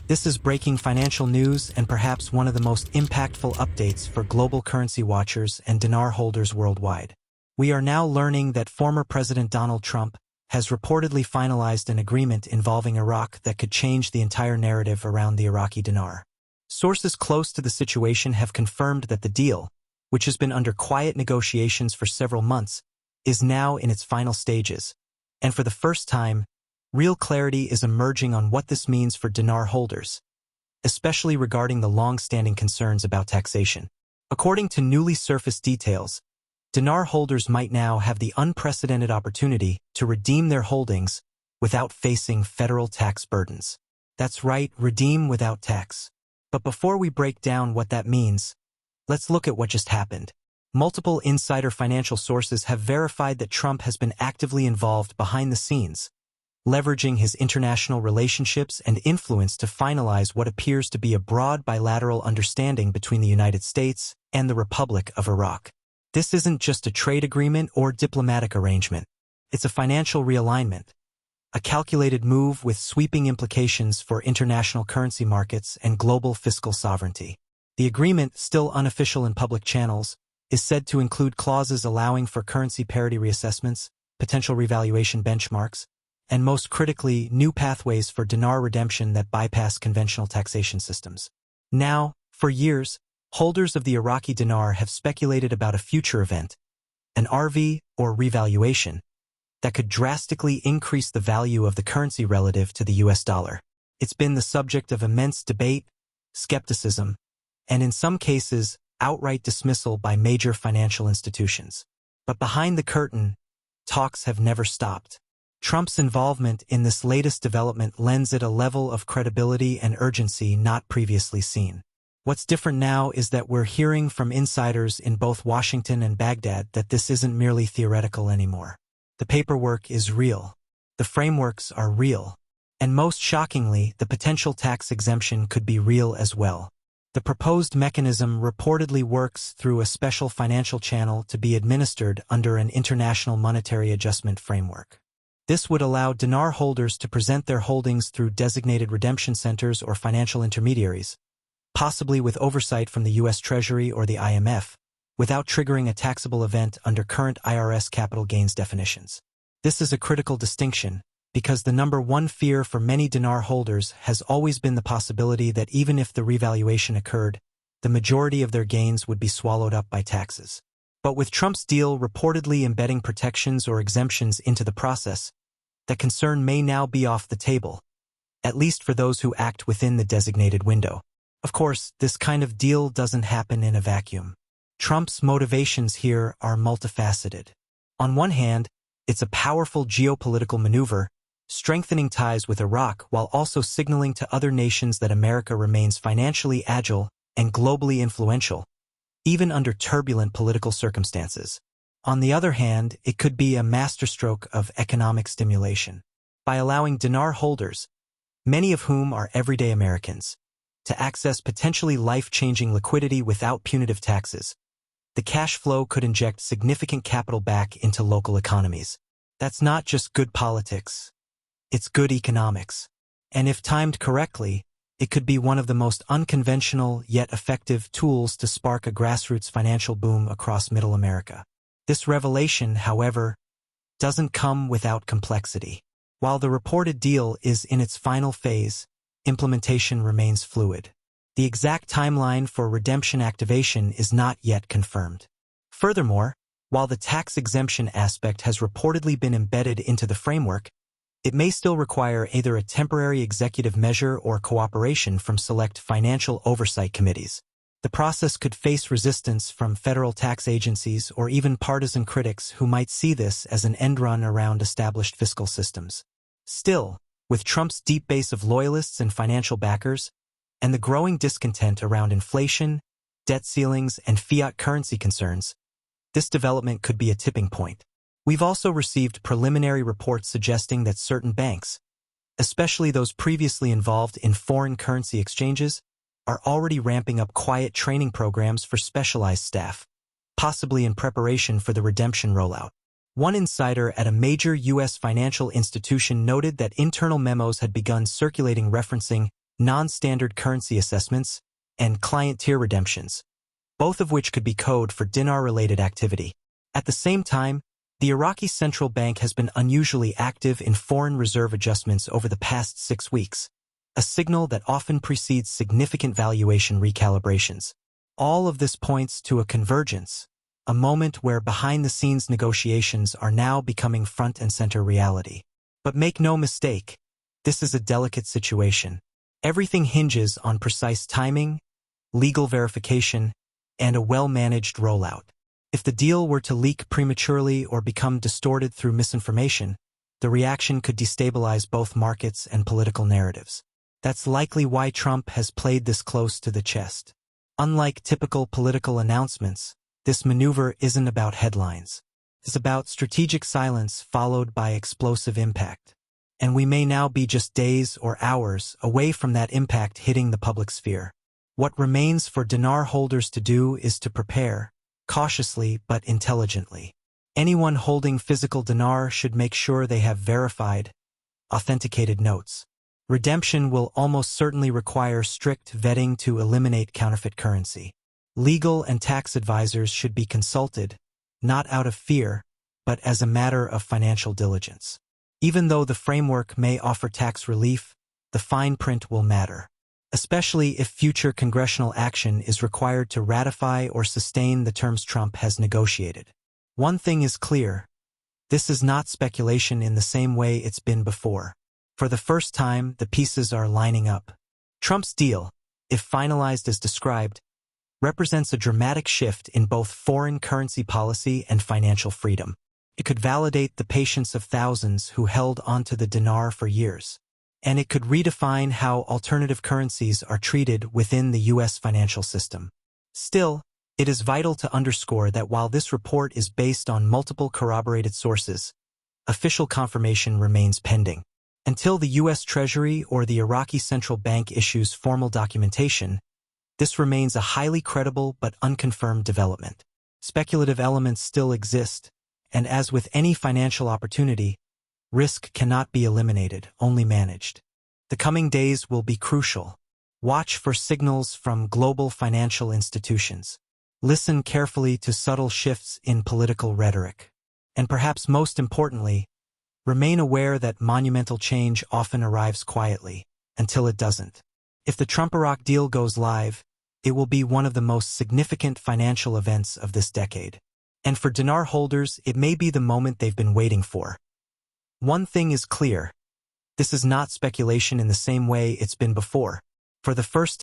This is breaking financial news and perhaps one of the most impactful updates for global currency watchers and dinar holders worldwide. We are now learning that former President Donald Trump has reportedly finalized an agreement involving Iraq that could change the entire narrative around the Iraqi dinar. Sources close to the situation have confirmed that the deal, which has been under quiet negotiations for several months, is now in its final stages. And for the first time, real clarity is emerging on what this means for dinar holders, especially regarding the long-standing concerns about taxation. According to newly surfaced details, dinar holders might now have the unprecedented opportunity to redeem their holdings without facing federal tax burdens. That's right, redeem without tax. But before we break down what that means, let's look at what just happened. Multiple insider financial sources have verified that Trump has been actively involved behind the scenes, leveraging his international relationships and influence to finalize what appears to be a broad bilateral understanding between the United States and the Republic of Iraq. This isn't just a trade agreement or diplomatic arrangement. It's a financial realignment, a calculated move with sweeping implications for international currency markets and global fiscal sovereignty. The agreement, still unofficial in public channels, is said to include clauses allowing for currency parity reassessments, potential revaluation benchmarks, and most critically, new pathways for dinar redemption that bypass conventional taxation systems. Now, for years, holders of the Iraqi dinar have speculated about a future event, an RV or revaluation, that could drastically increase the value of the currency relative to the US dollar. It's been the subject of immense debate, skepticism, and in some cases, outright dismissal by major financial institutions. But behind the curtain, talks have never stopped. Trump's involvement in this latest development lends it a level of credibility and urgency not previously seen. What's different now is that we're hearing from insiders in both Washington and Baghdad that this isn't merely theoretical anymore. The paperwork is real. The frameworks are real. And most shockingly, the potential tax exemption could be real as well. The proposed mechanism reportedly works through a special financial channel to be administered under an international monetary adjustment framework. This would allow dinar holders to present their holdings through designated redemption centers or financial intermediaries, possibly with oversight from the U.S. Treasury or the IMF, without triggering a taxable event under current IRS capital gains definitions. This is a critical distinction, because the number one fear for many dinar holders has always been the possibility that even if the revaluation occurred, the majority of their gains would be swallowed up by taxes. But with Trump's deal reportedly embedding protections or exemptions into the process, that concern may now be off the table, at least for those who act within the designated window. Of course, this kind of deal doesn't happen in a vacuum. Trump's motivations here are multifaceted. On one hand, it's a powerful geopolitical maneuver, strengthening ties with Iraq while also signaling to other nations that America remains financially agile and globally influential, even under turbulent political circumstances. On the other hand, it could be a masterstroke of economic stimulation. By allowing dinar holders, many of whom are everyday Americans, to access potentially life-changing liquidity without punitive taxes, the cash flow could inject significant capital back into local economies. That's not just good politics. It's good economics. And if timed correctly, it could be one of the most unconventional yet effective tools to spark a grassroots financial boom across Middle America. This revelation, however, doesn't come without complexity. While the reported deal is in its final phase, implementation remains fluid. The exact timeline for redemption activation is not yet confirmed. Furthermore, while the tax exemption aspect has reportedly been embedded into the framework, it may still require either a temporary executive measure or cooperation from select financial oversight committees. The process could face resistance from federal tax agencies or even partisan critics who might see this as an end run around established fiscal systems. Still, with Trump's deep base of loyalists and financial backers, and the growing discontent around inflation, debt ceilings, and fiat currency concerns, this development could be a tipping point. We've also received preliminary reports suggesting that certain banks, especially those previously involved in foreign currency exchanges, are already ramping up quiet training programs for specialized staff, possibly in preparation for the redemption rollout. One insider at a major U.S. financial institution noted that internal memos had begun circulating referencing non-standard currency assessments, and client tier redemptions, both of which could be code for dinar-related activity. At the same time, the Iraqi central bank has been unusually active in foreign reserve adjustments over the past 6 weeks, a signal that often precedes significant valuation recalibrations. All of this points to a convergence, a moment where behind-the-scenes negotiations are now becoming front-and-center reality. But make no mistake, this is a delicate situation. Everything hinges on precise timing, legal verification, and a well-managed rollout. If the deal were to leak prematurely or become distorted through misinformation, the reaction could destabilize both markets and political narratives. That's likely why Trump has played this close to the chest. Unlike typical political announcements, this maneuver isn't about headlines. It's about strategic silence followed by explosive impact. And we may now be just days or hours away from that impact hitting the public sphere. What remains for dinar holders to do is to prepare, cautiously but intelligently. Anyone holding physical dinar should make sure they have verified, authenticated notes. Redemption will almost certainly require strict vetting to eliminate counterfeit currency. Legal and tax advisors should be consulted, not out of fear, but as a matter of financial diligence. Even though the framework may offer tax relief, the fine print will matter, especially if future congressional action is required to ratify or sustain the terms Trump has negotiated. One thing is clear: this is not speculation in the same way it's been before. For the first time, the pieces are lining up. Trump's deal, if finalized as described, represents a dramatic shift in both foreign currency policy and financial freedom. It could validate the patience of thousands who held onto the dinar for years. And it could redefine how alternative currencies are treated within the U.S. financial system. Still, it is vital to underscore that while this report is based on multiple corroborated sources, official confirmation remains pending. Until the U.S. Treasury or the Iraqi Central Bank issues formal documentation, this remains a highly credible but unconfirmed development. Speculative elements still exist, and as with any financial opportunity, risk cannot be eliminated, only managed. The coming days will be crucial. Watch for signals from global financial institutions. Listen carefully to subtle shifts in political rhetoric. And perhaps most importantly, remain aware that monumental change often arrives quietly, until it doesn't. If the Trump-Iraq deal goes live, it will be one of the most significant financial events of this decade. And for dinar holders, it may be the moment they've been waiting for. One thing is clear: this is not speculation in the same way it's been before. For the first